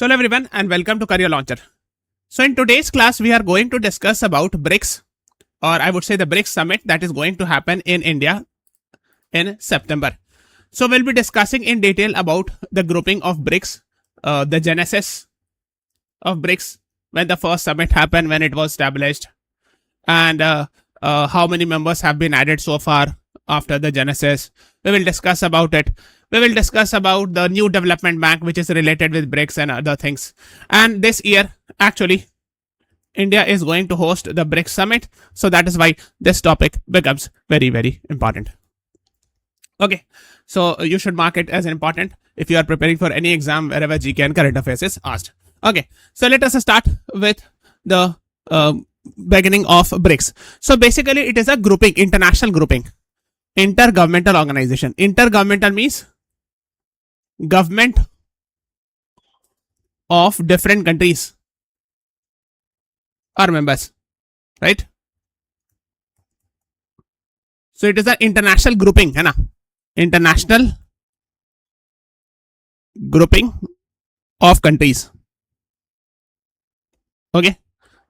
So hello everyone and welcome to Career Launcher. So in today's class, we are going to discuss about BRICS, or I would say the BRICS Summit that is going to happen in India in September. So we'll be discussing in detail about the grouping of BRICS, the genesis of BRICS, when the first summit happened, when it was established, and how many members have been added so far after the genesis. We will discuss about it. We will discuss about the new development bank which is related with BRICS and other things. And this year, actually, India is going to host the BRICS Summit. So that is why this topic becomes very, very important. Okay, so you should mark it as important if you are preparing for any exam wherever GK and current affairs is asked. Okay, so let us start with the beginning of BRICS. So basically, it is a grouping, international grouping, intergovernmental organization. Intergovernmental means government of different countries are members, right? So it is an international grouping, है ना? International grouping of countries. Okay,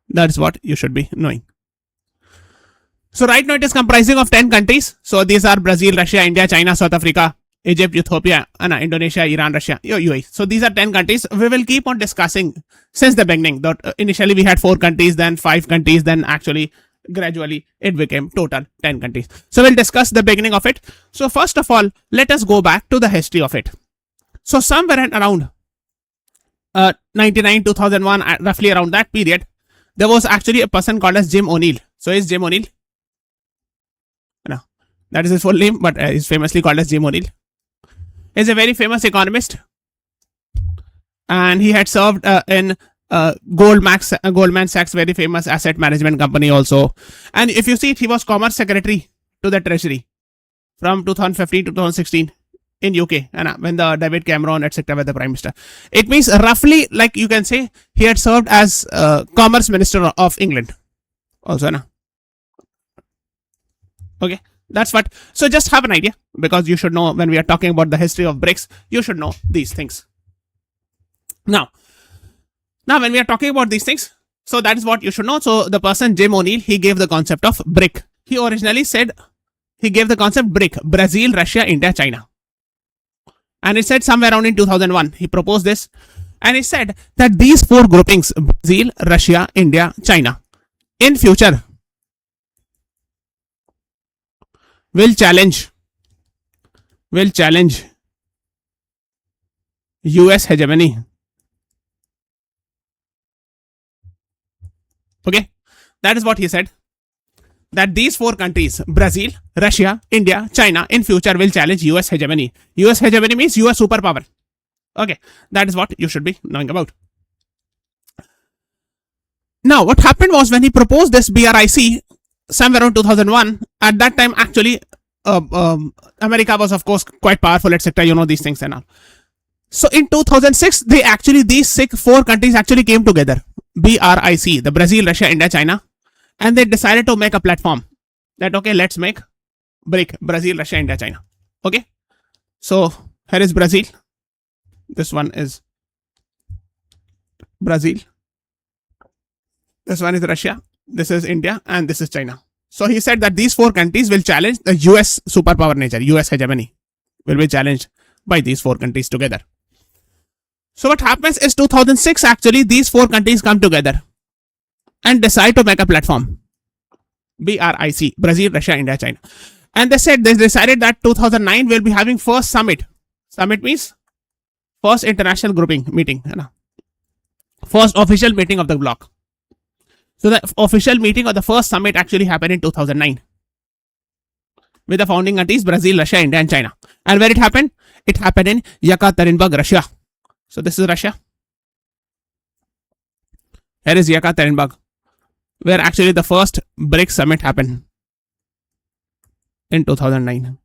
that's what you should be knowing. So right now it is comprising of 10 countries. So these are Brazil, Russia, India, China, South Africa, Egypt, Ethiopia, Indonesia, Iran, Russia, UAE. So these are 10 countries. We will keep on discussing since the beginning. That initially we had 4 countries, then 5 countries, then actually gradually it became total 10 countries. So we'll discuss the beginning of it. So first of all, let us go back to the history of it. So somewhere around 99, 2001, roughly around that period, there was actually a person called as Jim O'Neill. So is Jim O'Neill? No, that is his full name, but he's famously called as Jim O'Neill. He's a very famous economist, and he had served in Goldman Sachs, very famous asset management company also. And if you see it, he was Commerce Secretary to the Treasury from 2015 to 2016 in UK, when the David Cameron etc. were the Prime Minister. It means roughly, like you can say, he had served as Commerce Minister of England also. Okay. That's what. So just have an idea, because you should know when we are talking about the history of BRICS, you should know these things. Now when we are talking about these things, so that is what you should know. So the person Jim O'Neill, he gave the concept of BRIC. He originally said, he gave the concept BRIC, Brazil, Russia, India, China. And he said somewhere around in 2001, he proposed this. And he said that these 4 groupings, Brazil, Russia, India, China, in future, will challenge US hegemony. Okay, that is what he said. That these 4 countries, Brazil, Russia, India, China, in future will challenge US hegemony. US hegemony means US superpower. Okay, that is what you should be knowing about. Now, what happened was when he proposed this BRIC, somewhere around 2001, at that time actually America was of course quite powerful, etc. You know these things and all. So in 2006, these 4 countries actually came together, BRIC, the Brazil, Russia, India, China, and they decided to make a platform that, okay, let's make BRIC, Brazil, Russia, India, China. Okay, so here is Brazil, this one is Brazil, this one is Russia, this is India, and this is China. So he said that these 4 countries will challenge the US superpower nature, US hegemony will be challenged by these 4 countries together. So what happens is 2006, actually these 4 countries come together and decide to make a platform, BRIC, Brazil, Russia, India, China. And they decided that 2009 will be having first summit. Summit means first international grouping meeting, first official meeting of the bloc. So the official meeting of the first summit actually happened in 2009 with the founding countries Brazil, Russia, India, and China. And where it happened? It happened in Yekaterinburg, Russia. So this is Russia. Here is Yekaterinburg, where actually the first BRICS summit happened in 2009.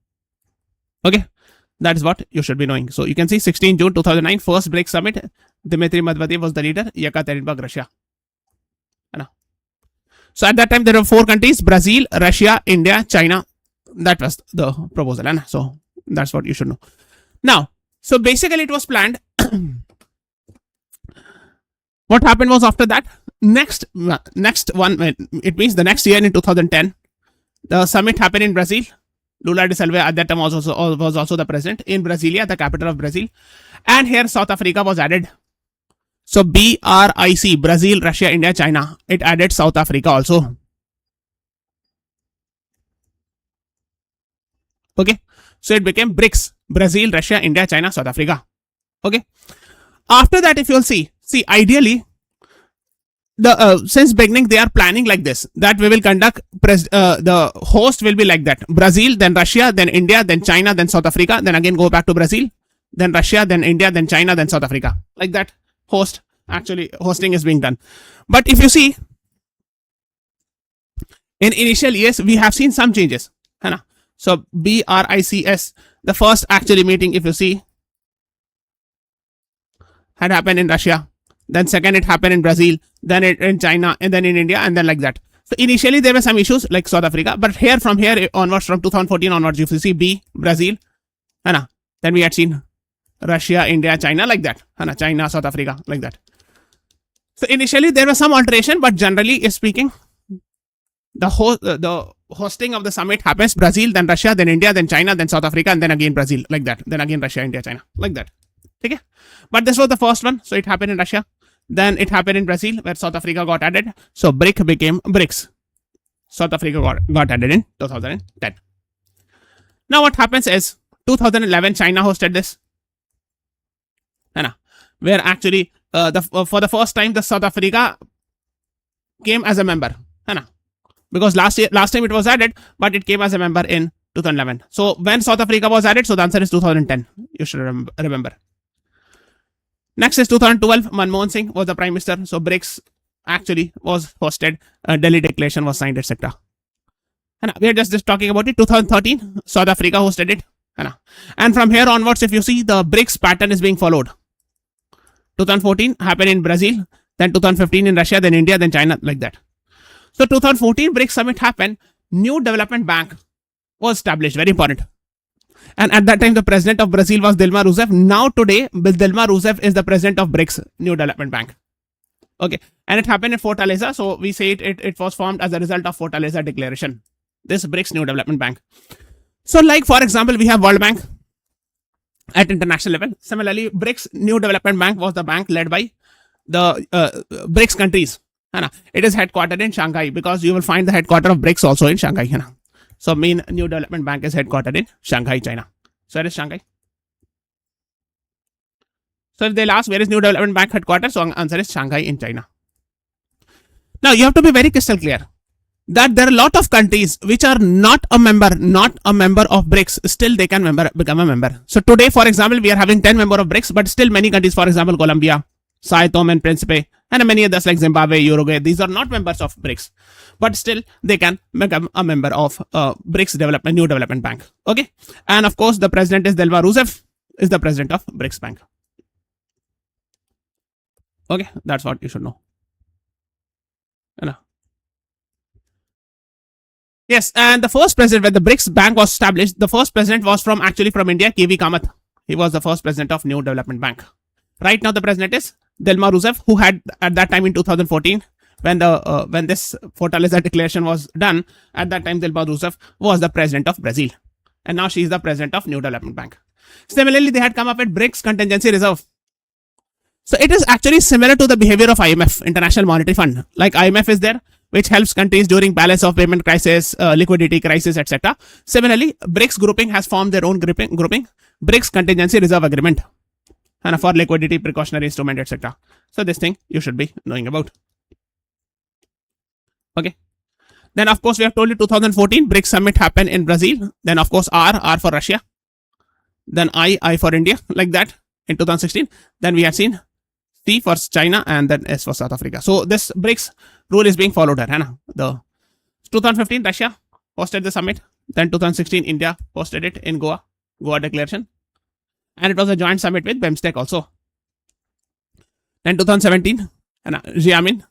Okay, that is what you should be knowing. So you can see 16 June 2009, first BRICS summit. Dmitry Medvedev was the leader, Yekaterinburg, Russia. So at that time, there were 4 countries, Brazil, Russia, India, China. That was the proposal. So that's what you should know. Now, so basically it was planned What happened was after that, next one, it means the next year in 2010, the summit happened in Brazil. Lula da Silva at that time was also the president in Brasilia, the capital of Brazil. And here South Africa was added. So BRIC, Brazil, Russia, India, China. It added South Africa also. Okay. So it became BRICS, Brazil, Russia, India, China, South Africa. Okay. After that, if you'll see ideally, since beginning they are planning like this, that we will conduct the host will be like that: Brazil, then Russia, then India, then China, then South Africa, then again go back to Brazil, then Russia, then India, then China, then South Africa. Like that hosting is being done. But if you see, in initial years we have seen some changes. So BRICS, the first actually meeting, if you see, had happened in Russia. Then second it happened in Brazil, then in China, and then in India, and then like that. So initially there were some issues like South Africa, but from here onwards, from 2014 onwards, you see Brazil, then we had seen Russia, India, China, like that. China, South Africa, like that. So initially there was some alteration, but generally speaking, the hosting of the summit happens Brazil, then Russia, then India, then China, then South Africa, and then again Brazil, like that. Then again Russia, India, China, like that. Okay. But this was the first one, so it happened in Russia. Then it happened in Brazil, where South Africa got added. So BRIC became BRICS. South Africa got added in 2010. Now what happens is 2011 China hosted this, where actually for the first time the South Africa came as a member, because last time it was added, but it came as a member in 2011. So when South Africa was added, so the answer is 2010. You should remember. Next is 2012. Manmohan Singh was the prime minister. So BRICS actually was hosted. Delhi Declaration was signed, etc. We are just talking about it. 2013, South Africa hosted it. And from here onwards, if you see, the BRICS pattern is being followed. 2014 happened in Brazil, then 2015 in Russia, then India, then China, like that. So 2014 BRICS Summit happened. New Development Bank was established. Very important. And at that time, the president of Brazil was Dilma Rousseff. Now today, Dilma Rousseff is the president of BRICS New Development Bank. Okay. And it happened in Fortaleza. So we say it was formed as a result of Fortaleza Declaration. This BRICS New Development Bank. So like, for example, we have World Bank at international level. Similarly, BRICS New Development Bank was the bank led by the BRICS countries. It is headquartered in Shanghai, because you will find the headquarters of BRICS also in Shanghai. So main New Development Bank is headquartered in Shanghai, China. So where is Shanghai? So if they'll ask where is New Development Bank headquarters, so answer is Shanghai in China. Now you have to be very crystal clear that there are a lot of countries which are not a member of BRICS. Still they can become a member. So today, for example, we are having 10 members of BRICS, but still many countries, for example, Colombia, Sao Tome and Principe, and many others like Zimbabwe, Uruguay, these are not members of BRICS, but still they can become a member of BRICS New Development Bank. Okay. And of course, the president is Dilma Rousseff, is the president of BRICS Bank. Okay. That's what you should know. Yes. And the first president, when the BRICS Bank was established, the first president was from India, KV Kamath. He was the first president of New Development Bank. Right now, the president is Dilma Rousseff, who had at that time in 2014, when this Fortaleza Declaration was done, at that time Dilma Rousseff was the president of Brazil, and now she is the president of New Development Bank. Similarly, they had come up with BRICS Contingency Reserve. So it is actually similar to the behavior of IMF, International Monetary Fund. Like IMF is there, which helps countries during balance of payment crisis, liquidity crisis, etc. Similarly, BRICS grouping has formed their own grouping, BRICS Contingency Reserve Agreement, and for liquidity, precautionary instrument, etc. So this thing you should be knowing about. Okay. Then of course we have told you 2014 BRICS Summit happened in Brazil. Then of course R for Russia. Then I for India, like that in 2016. Then we have seen C for China, and then S for South Africa. So this BRICS rule is being followed here. The 2015 Russia hosted the summit. Then 2016 India hosted it in Goa Declaration. And it was a joint summit with BIMSTEC also. Then 2017, Xiamen,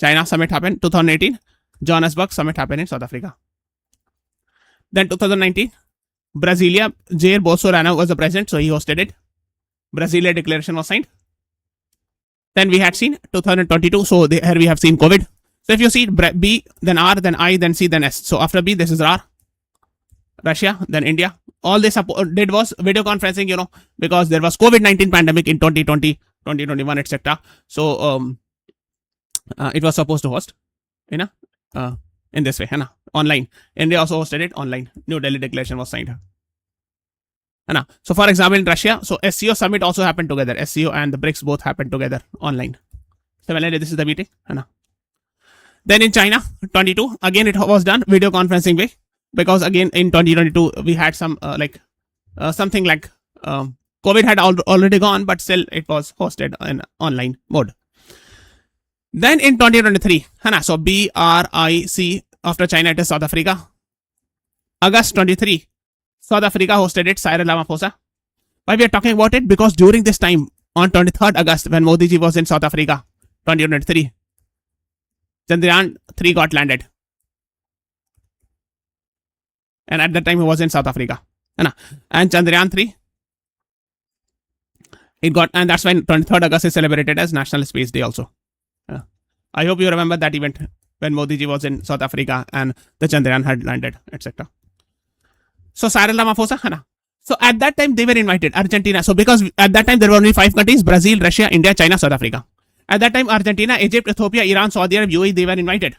China summit happened. 2018, Johannesburg summit happened in South Africa. Then 2019, Brasilia, Jair Bolsonaro was the president, so he hosted it. Brasilia Declaration was signed. Then we had seen 2022. So here we have seen COVID. So if you see B, then R, then I, then C, then S. So after B, this is R, Russia, then India. All they did was video conferencing, because there was COVID-19 pandemic in 2020, 2021, etc. So it was supposed to host in this way, online. India also hosted it online. New Delhi Declaration was signed. So for example, in Russia, so SCO summit also happened together. SCO and the BRICS both happened together online. Similarly, this is the meeting. Then in China, 22, again it was done video conferencing way, because again in 2022 we had some something like COVID had already gone, but still it was hosted in online mode. Then in 2023, so BRIC, after China it is South Africa. August 23, South Africa hosted it, Cyril Ramaphosa. Why we are talking about it? Because during this time, on 23rd August, when Modi ji was in South Africa, 2023, Chandrayaan 3 got landed. And at that time he was in South Africa. And Chandrayaan 3, it got, and that's when 23rd August is celebrated as National Space Day also. I hope you remember that event when Modi ji was in South Africa and the Chandrayaan had landed, etc. So Cyril Ramaphosa, so at that time they were invited, Argentina. So because at that time there were only 5 countries, Brazil, Russia, India, China, South Africa. At that time, Argentina, Egypt, Ethiopia, Iran, Saudi Arabia, UAE, they were invited.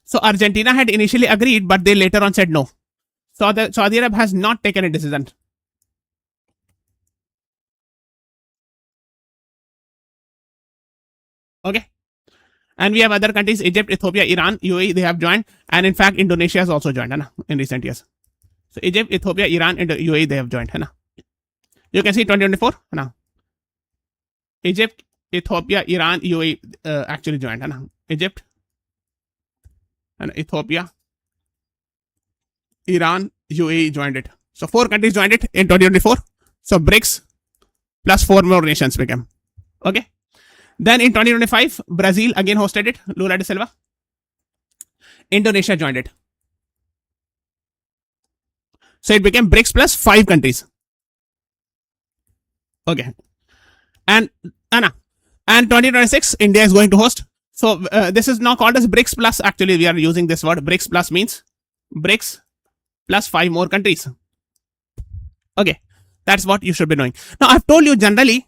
So Argentina had initially agreed, but they later on said no. So Saudi Arabia has not taken a decision. Okay. And we have other countries, Egypt, Ethiopia, Iran, UAE, they have joined. And in fact, Indonesia has also joined in recent years. So Egypt, Ethiopia, Iran, and UAE, they have joined. You can see 2024. Egypt, Ethiopia, Iran, UAE actually joined. Egypt, and Ethiopia, Iran, UAE joined it. So 4 countries joined it in 2024. So BRICS plus 4 more nations became. Okay. Then in 2025, Brazil again hosted it, Lula da Silva. Indonesia joined it. So it became BRICS plus 5 countries. Okay. And 2026, India is going to host. So this is now called as BRICS plus. Actually, we are using this word. BRICS plus means BRICS plus 5 more countries. Okay. That's what you should be knowing. Now, I've told you generally,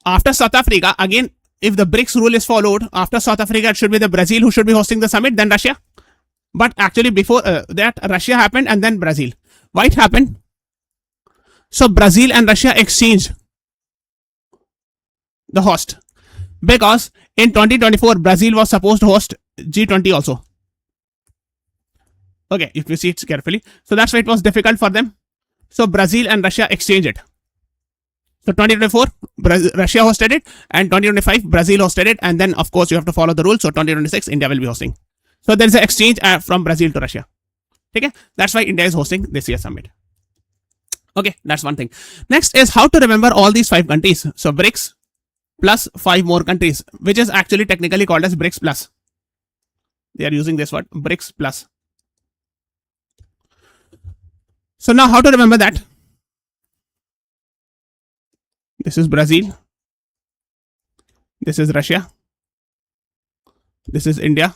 after South Africa, again, if the BRICS rule is followed, after South Africa, it should be the Brazil who should be hosting the summit, then Russia. But actually, before that, Russia happened and then Brazil. Why it happened? So Brazil and Russia exchanged the host, because in 2024, Brazil was supposed to host G20 also. Okay, if you see it carefully. So that's why it was difficult for them. So Brazil and Russia exchanged it. So 2024, Russia hosted it, and 2025, Brazil hosted it, and then of course you have to follow the rules. So 2026, India will be hosting. So there is an exchange from Brazil to Russia. Okay, that's why India is hosting this year's summit. Okay, that's one thing. Next is how to remember all these 5 countries. So BRICS plus 5 more countries, which is actually technically called as BRICS plus. They are using this word, BRICS plus. So now how to remember that? This is Brazil. This is Russia. This is India.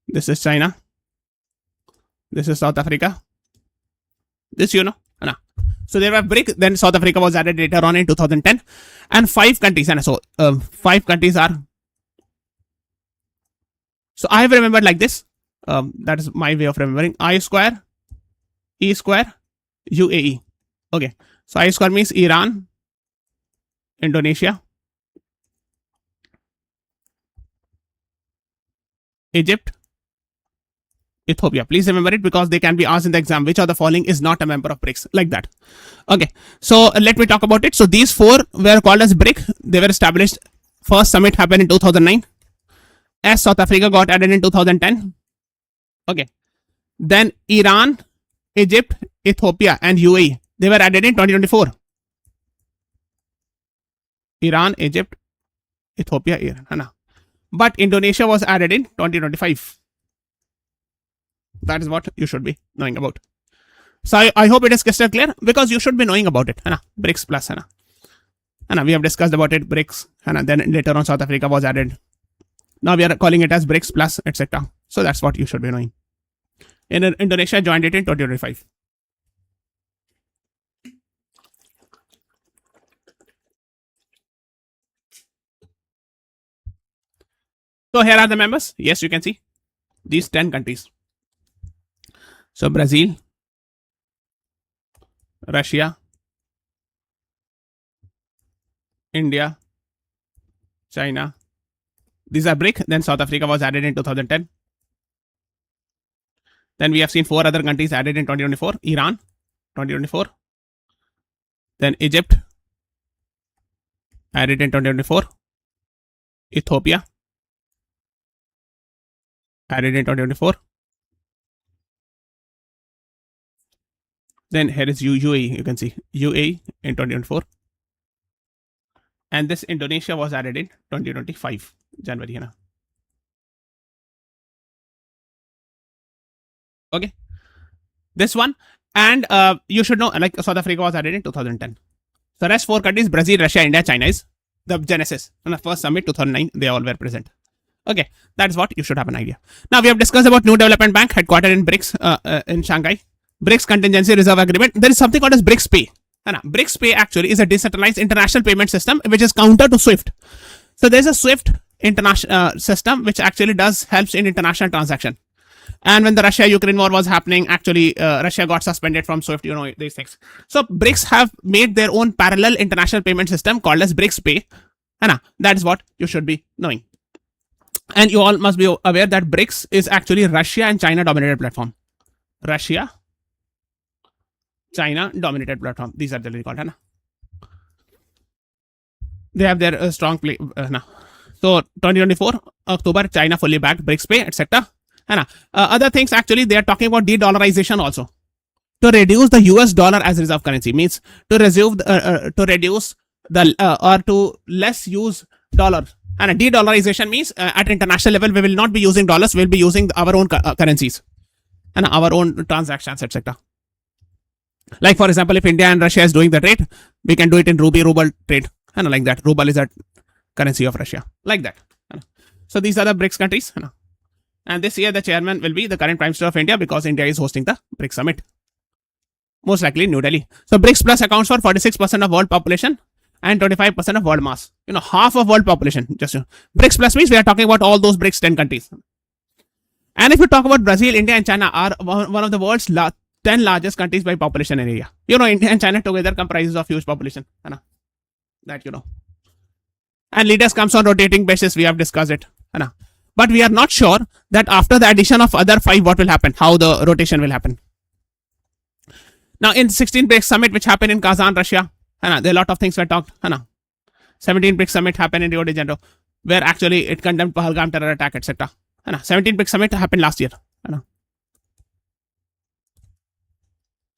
This is China. This is South Africa. This you know. So there were BRICS, then South Africa was added later on in 2010. And 5 countries. And so 5 countries are. So I have remembered like this. That is my way of remembering. I square, E square, UAE. Okay. So I square means Iran, Indonesia, Egypt, Ethiopia. Please remember it because they can be asked in the exam. Which of the following is not a member of BRICS? Like that. Okay. So let me talk about it. So these 4 were called as BRIC. They were established. First summit happened in 2009. As South Africa got added in 2010. Okay. Then Iran, Egypt, Ethiopia, and UAE. They were added in 2024. Iran, Egypt, Ethiopia, Iran. But Indonesia was added in 2025. That is what you should be knowing about. So I hope it is crystal clear because you should be knowing about it. BRICS plus. And we have discussed about it, BRICS, and then later on South Africa was added. Now we are calling it as BRICS Plus, etc. So that's what you should be knowing. Indonesia joined it in 2025. So here are the members. Yes, you can see these 10 countries. So Brazil, Russia, India, China. These are BRIC. Then South Africa was added in 2010. Then we have seen 4 other countries added in 2024. Iran, 2024. Then Egypt, added in 2024. Ethiopia, added in 2024. Then here is UAE, you can see UAE in 2024. And this Indonesia was added in 2025, January. Okay. This one, and you should know, like South Africa was added in 2010. So rest 4 countries, Brazil, Russia, India, China is the genesis. On the first summit, 2009, they all were present. Okay, that's what you should have an idea. Now we have discussed about New Development Bank headquartered in BRICS in Shanghai. BRICS Contingency Reserve Agreement. There is something called as BRICS Pay. BRICS Pay actually is a decentralized international payment system which is counter to SWIFT. So there's a SWIFT international system which actually helps in international transaction. And when the Russia-Ukraine war was happening, actually Russia got suspended from SWIFT, you know, these things. So BRICS have made their own parallel international payment system called as BRICS Pay. That is what you should be knowing. And you all must be aware that BRICS is actually Russia and China dominated platform. Russia, China dominated platform. These are generally called. They have their strong play. So 2024 October, China fully backed BRICS Pay, etc. Other things actually they are talking about de-dollarization also. To reduce the US dollar as reserve currency means to reduce the or to less use dollar. And de-dollarization means at international level we will not be using dollars, we will be using our own currencies and our own transactions, etc. Like for example, if India and Russia is doing the trade, we can do it in ruble trade, and like that. Ruble is a currency of Russia, like that. So these are the BRICS countries. And this year the chairman will be the current Prime Minister of India because India is hosting the BRICS Summit. Most likely New Delhi. So BRICS Plus accounts for 46% of world population and 25% of world mass. You know, half of world population. Just BRICS Plus means we are talking about all those BRICS 10 countries. And if you talk about Brazil, India and China are one of the world's 10 largest countries by population area. You know, India and China together comprises of huge population. That you know. And leaders comes on rotating basis. We have discussed it. But we are not sure that after the addition of other 5, what will happen, how the rotation will happen. Now in 16 BRICS Summit, which happened in Kazan, Russia, there are a lot of things were talked. 17 BRICS Summit happened in Rio de Janeiro, where actually it condemned Pahalgam terror attack, etc. 17 BRICS Summit happened last year.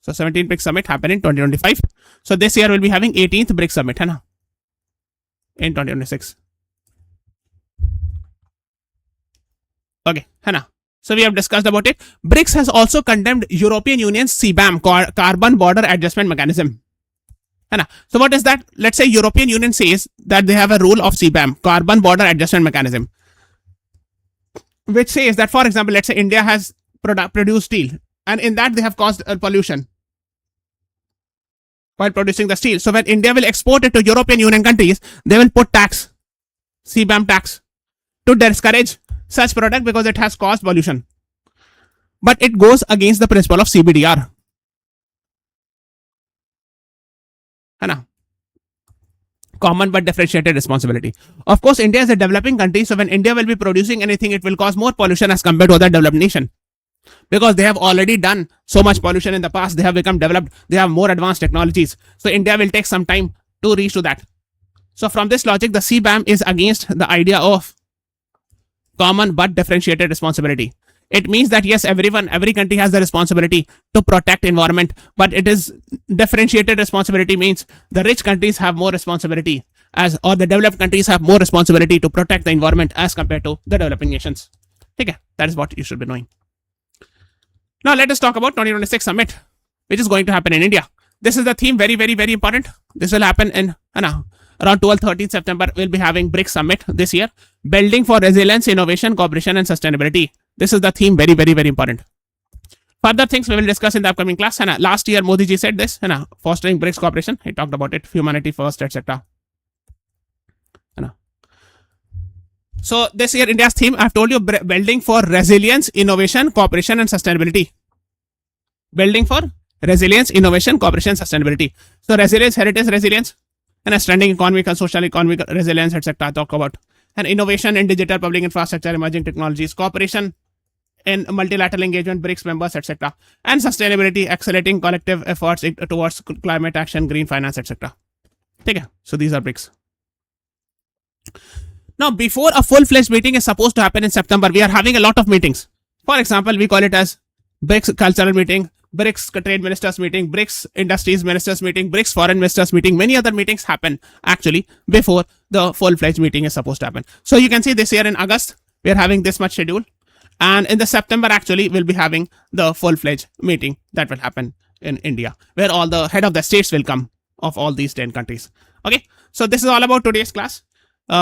So 17 BRICS Summit happened in 2025. So this year we'll be having 18th BRICS Summit in 2026. Okay, so we have discussed about it. BRICS has also condemned European Union's CBAM, Carbon Border Adjustment Mechanism. So what is that? Let's say European Union says that they have a rule of CBAM, Carbon Border Adjustment Mechanism, which says that, for example, let's say India has produced steel, and in that they have caused pollution while producing the steel. So when India will export it to European Union countries, they will put tax, CBAM tax, to discourage such product because it has caused pollution. But it goes against the principle of CBDR. Common but differentiated responsibility. Of course, India is a developing country, so when India will be producing anything, it will cause more pollution as compared to other developed nation. Because they have already done so much pollution in the past, they have become developed, they have more advanced technologies. So India will take some time to reach to that. So from this logic, the CBAM is against the idea of common but differentiated responsibility. It means that yes, every country has the responsibility to protect environment, but it is differentiated responsibility means the rich countries have more responsibility or the developed countries have more responsibility to protect the environment as compared to the developing nations. Okay, that is what you should be knowing. Now let us talk about 2026 summit, which is going to happen in India. This is the theme, very, very, very important. This will happen in Around 12-13 September, we'll be having BRICS Summit this year. Building for Resilience, Innovation, Cooperation and Sustainability. This is the theme, very, very, very important. Further things we will discuss in the upcoming class. And last year, Modi ji said this, fostering BRICS cooperation. He talked about it, humanity first, etc. So this year, India's theme, I've told you, building for resilience, innovation, cooperation and sustainability. Building for resilience, innovation, cooperation, sustainability. So resilience, heritage resilience, and a standing economic and social economic resilience, etc. Talk about. And innovation in digital public infrastructure, emerging technologies, cooperation in multilateral engagement, BRICS members, etc. And sustainability, accelerating collective efforts towards climate action, green finance, etc. Okay, so these are BRICS. Now, before a full-fledged meeting is supposed to happen in September, we are having a lot of meetings. For example, we call it as BRICS cultural meeting, BRICS trade ministers meeting, BRICS industries ministers meeting, BRICS foreign ministers meeting. Many other meetings happen actually before the full-fledged meeting is supposed to happen. So you can see this year in August, we are having this much schedule. And in the September, actually, we'll be having the full-fledged meeting that will happen in India, where all the head of the states will come of all these 10 countries. Okay, so this is all about today's class.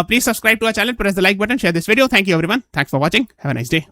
Please subscribe to our channel, press the like button, share this video. Thank you everyone. Thanks for watching. Have a nice day.